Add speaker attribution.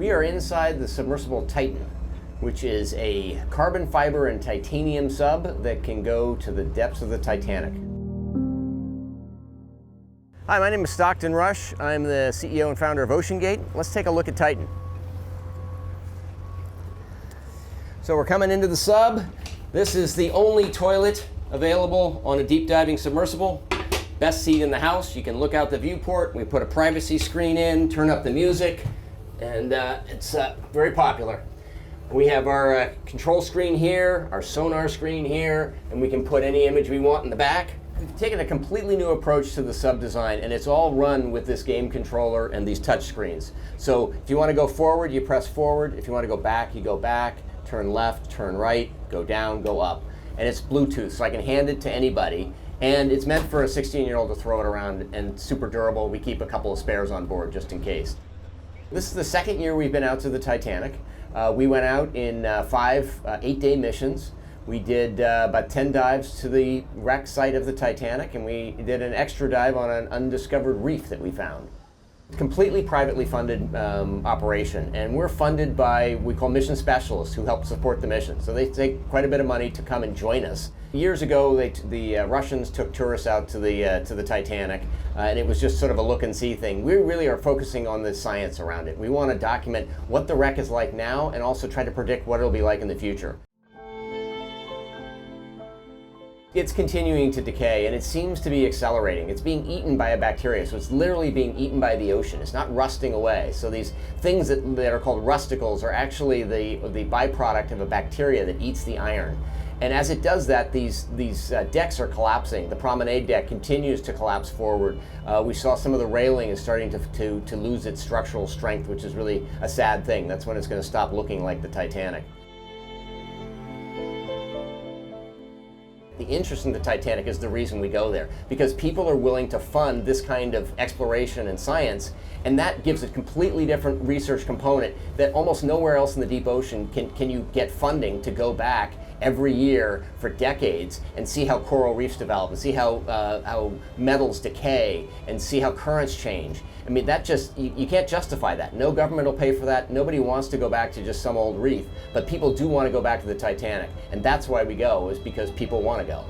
Speaker 1: We are inside the submersible Titan, which is a carbon fiber and titanium sub that can go to the depths of the Titanic. Hi, my name is Stockton Rush. I'm the CEO and founder of OceanGate. Let's take a look at Titan. So we're coming into the sub. This is the only toilet available on a deep diving submersible. Best seat in the house. You can look out the viewport. We put a privacy screen in, turn up the music, and it's very popular. We have our control screen here, our sonar screen here, and we can put any image we want in the back. We've taken a completely new approach to the sub design, and it's all run with this game controller and these touch screens. So if you want to go forward, you press forward. If you want to go back, you go back. Turn left, turn right, go down, go up. And it's Bluetooth, so I can hand it to anybody. And it's meant for a 16-year-old to throw it around, and super durable. We keep a couple of spares on board just in case. This is the second year we've been out to the Titanic. We went out in 5 8-day missions. We did about 10 dives to the wreck site of the Titanic, and we did an extra dive on an undiscovered reef that we found. Completely privately funded operation, and we're funded by we call mission specialists who help support the mission. So they take quite a bit of money to come and join us. Years ago, the Russians took tourists out to the Titanic, and it was just sort of a look and see thing. We really are focusing on the science around it. We want to document what the wreck is like now, and also try to predict what it'll be like in the future. It's continuing to decay, and it seems to be accelerating. It's being eaten by a bacteria, so it's literally being eaten by the ocean. It's not rusting away. So these things that are called rusticles are actually the byproduct of a bacteria that eats the iron. And as it does that, these decks are collapsing. The promenade deck continues to collapse forward. We saw some of the railing is starting to lose its structural strength, which is really a sad thing. That's when it's going to stop looking like the Titanic. The interest in the Titanic is the reason we go there, because people are willing to fund this kind of exploration and science, and that gives a completely different research component that almost nowhere else in the deep ocean can you get funding to go back every year for decades and see how coral reefs develop and see how metals decay and see how currents change. I mean, that just, you can't justify that. No government will pay for that. Nobody wants to go back to just some old reef, but people do want to go back to the Titanic. And that's why we go, is because people want to go.